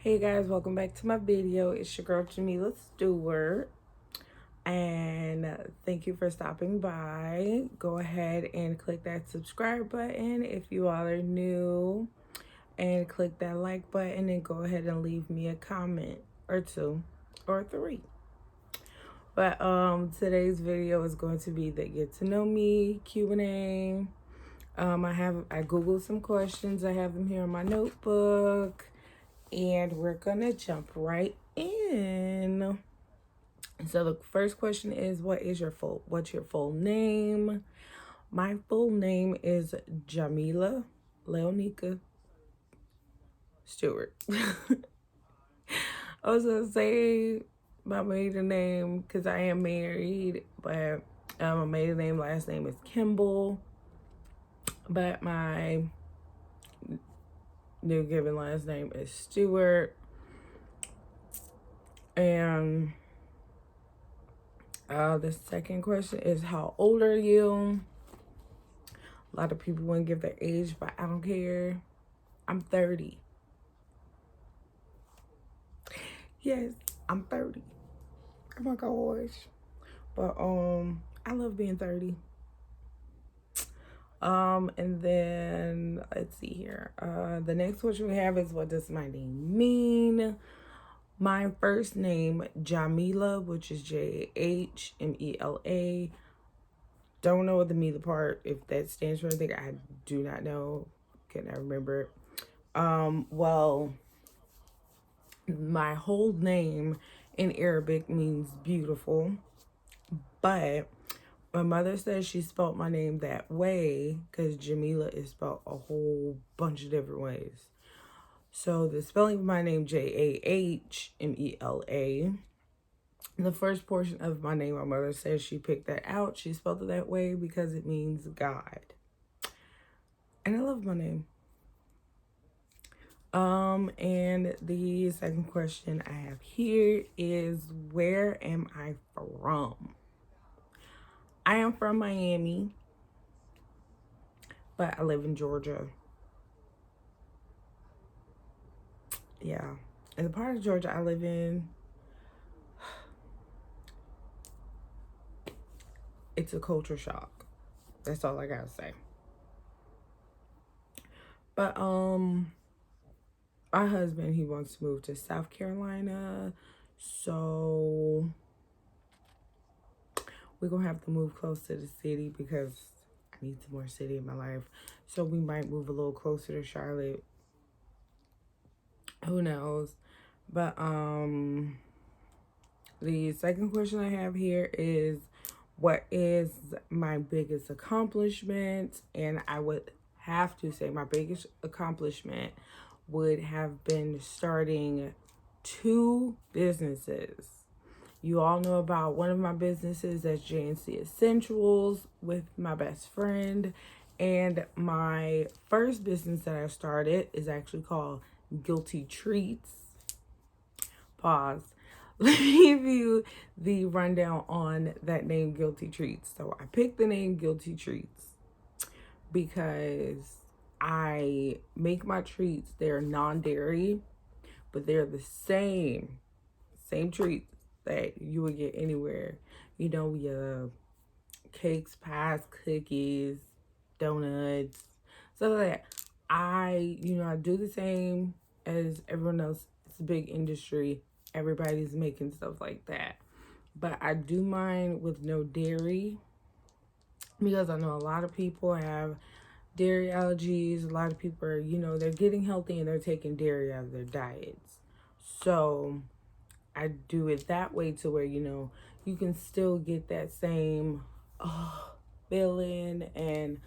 Hey guys, welcome back to my video. It's your girl Jahmela Stewart, and thank you for stopping by. Go ahead and click that subscribe button if you all are new, and click that like button, and go ahead and leave me a comment or two or three. But today's video is going to be the get to know me Q&A. I googled some questions. I have them here in my notebook. And we're gonna jump right in. So the first question is, what's your full name? My full name is Jahmela Leonika Stewart. I was gonna say my maiden name because I am married, but my maiden name, last name is Kimball. But my new given last name is Stewart. And the second question is, how old are you? A lot of people wouldn't give their age, but I don't care. I'm 30. Yes, I'm 30. Oh my gosh. But I love being 30. And then let's see here. The next question we have is, what does my name mean? My first name, Jahmela, which is Jahmela. Don't know what the Mila part, if that stands for anything. I do not know. Cannot remember it. Well, my whole name in Arabic means beautiful, but my mother says she spelled my name that way because Jahmela is spelled a whole bunch of different ways. So the spelling of my name, Jahmela, the first portion of my name, my mother says she picked that out. She spelled it that way because it means God. And I love my name. And the second question I have here is, where am I from? I am from Miami, but I live in Georgia. Yeah. And the part of Georgia I live in, it's a culture shock. That's all I gotta say. But my husband, he wants to move to South Carolina, so we're gonna have to move close to the city because I need some more city in my life. So we might move a little closer to Charlotte. Who knows? But the second question I have here is, what is my biggest accomplishment? And I would have to say my biggest accomplishment would have been starting 2 businesses. You all know about one of my businesses, that's JNC Essentials, with my best friend. And my first business that I started is actually called Guilty Treats. Pause. Let me give you the rundown on that name, Guilty Treats. So I picked the name Guilty Treats because I make my treats, they're non-dairy, but they're the same treats that you would get anywhere. You know, your cakes, pies, cookies, donuts, stuff like that. I do the same as everyone else. It's a big industry. Everybody's making stuff like that. But I do mine with no dairy because I know a lot of people have dairy allergies. A lot of people are, they're getting healthy and they're taking dairy out of their diets. So I do it that way to where, you can still get that same feeling and,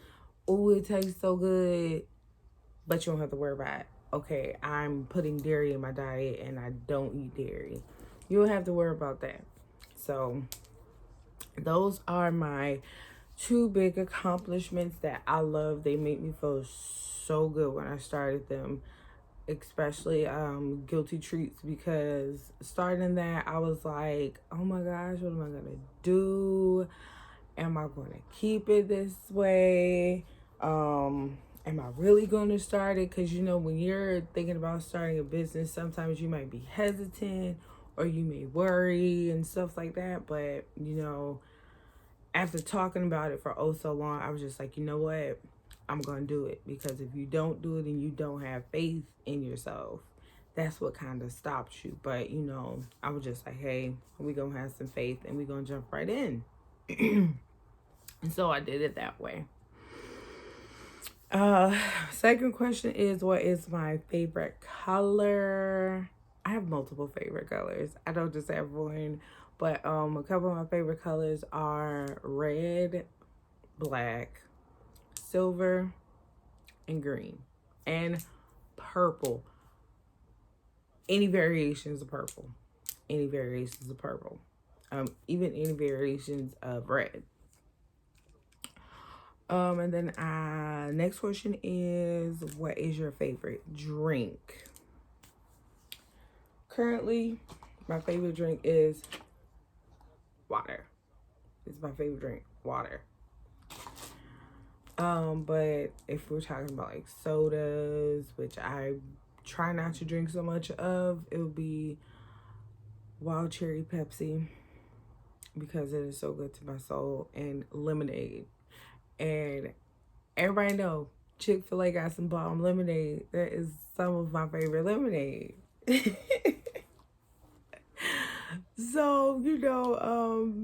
oh, it tastes so good, but you don't have to worry about, okay, I'm putting dairy in my diet and I don't eat dairy. You don't have to worry about that. So those are my 2 big accomplishments that I love. They make me feel so good when I started them, especially Guilty Treats, because starting that, I was like, oh my gosh, what am I gonna do? Am I gonna keep it this way? And Am I really going to start it? Because, you know, when you're thinking about starting a business, sometimes you might be hesitant or you may worry and stuff like that. But, you know, after talking about it for oh so long, I was just like, you know what? I'm going to do it. Because if you don't do it and you don't have faith in yourself, that's what kind of stops you. But, you know, I was just like, hey, we going to have some faith and we going to jump right in. And so I did it that way. Second question is, what is my favorite color? I have multiple favorite colors. I don't just have one, but a couple of my favorite colors are red, black, silver, and green, and purple. Any variations of purple. Any variations of purple. Even any variations of red. And then next question is, what is your favorite drink? Currently, my favorite drink is water. It's my favorite drink, water. But if we're talking about like sodas, which I try not to drink so much of, it would be wild cherry Pepsi because it is so good to my soul, and lemonade. And everybody know Chick-fil-A got some bomb lemonade. That is some of my favorite lemonade. So, you know,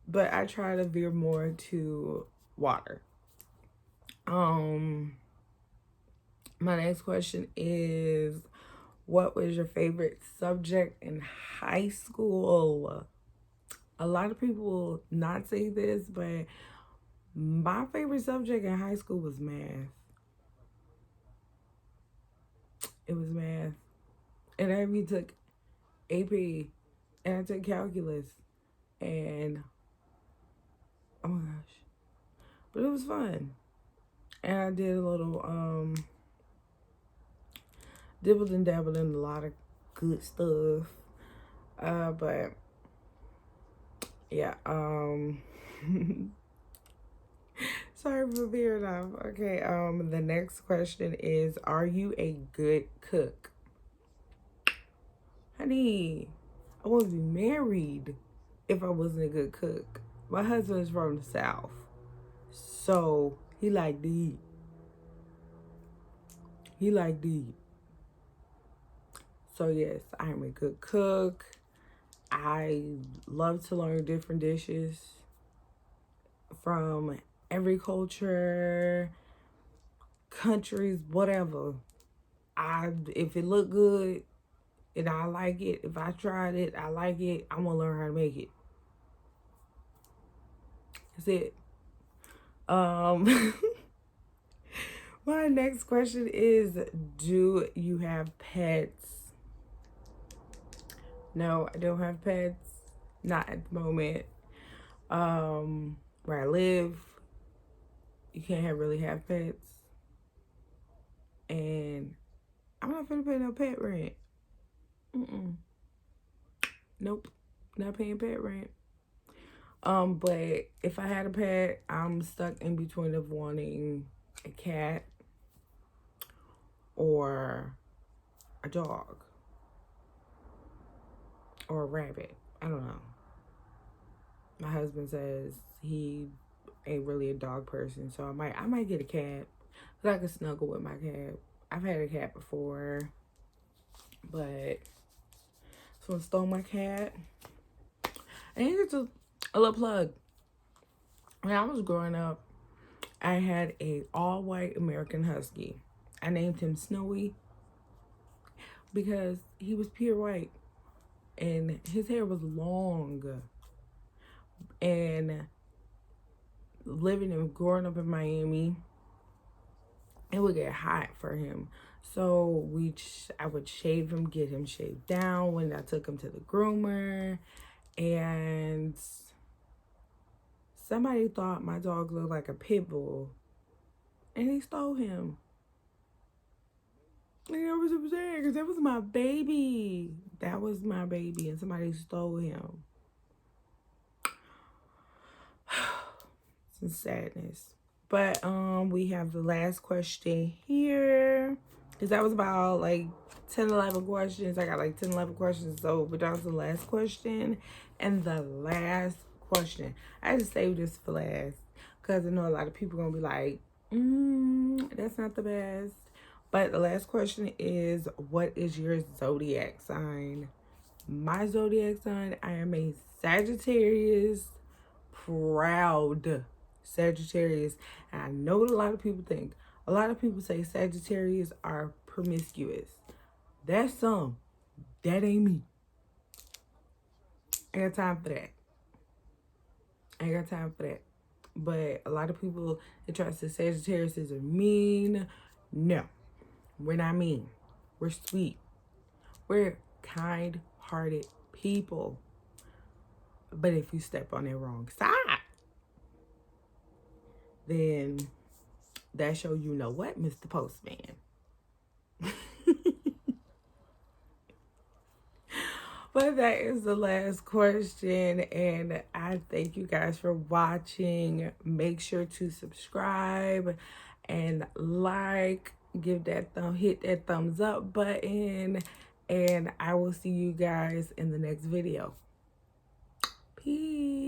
but I try to veer more to water. My next question is, what was your favorite subject in high school? A lot of people will not say this, but my favorite subject in high school was math. It was math. And I even took AP and I took calculus, and oh my gosh. But it was fun. And I did a little dibbled and dabbled in a lot of good stuff. But yeah, sorry for veering off. Okay, the next question is, are you a good cook? Honey, I wouldn't be married if I wasn't a good cook. My husband is from the South, so he like to eat. He like to eat. So yes, I am a good cook. I love to learn different dishes from every culture, countries, whatever. If it look good and I like it, if I tried it, I like it, I'm gonna learn how to make it. That's it. My next question is, do you have pets? No, I don't have pets. Not at the moment. Where I live, you can't really have pets. And I'm not gonna pay no pet rent. Nope. Not paying pet rent. But if I had a pet, I'm stuck in between of wanting a cat or a dog or a rabbit. I don't know. My husband says he ain't really a dog person, so I might get a cat, cause I can snuggle with my cat. I've had a cat before, but someone stole my cat. And here's a little plug. When I was growing up, I had a all-white American Husky. I named him Snowy because he was pure white and his hair was long. And living and growing up in Miami, it would get hot for him. So I would shave him, get him shaved down when I took him to the groomer. And somebody thought my dog looked like a pit bull, and he stole him. And I was upset because that was my baby. That was my baby, and somebody stole him. Some sadness. But we have the last question here. Because that was about like 10, 11 questions. I got like 10, 11 questions. So we're down to the last question. And the last question. I just saved this for last. Because I know a lot of people going to be like, that's not the best. But the last question is, what is your zodiac sign? My zodiac sign, I am a Sagittarius. Proud Sagittarius. And I know what a lot of people think. A lot of people say Sagittarius are promiscuous. That's some. That ain't me. I got time for that. I ain't got time for that. But a lot of people, they try to say Sagittarius are mean. No, we're not mean. We're sweet. We're kind-hearted people. But if you step on the wrong side, then that's your you know what, Mr. Postman. But that is the last question, and I thank you guys for watching. Make sure to subscribe and like, give that hit that thumbs up button, and I will see you guys in the next video. Peace.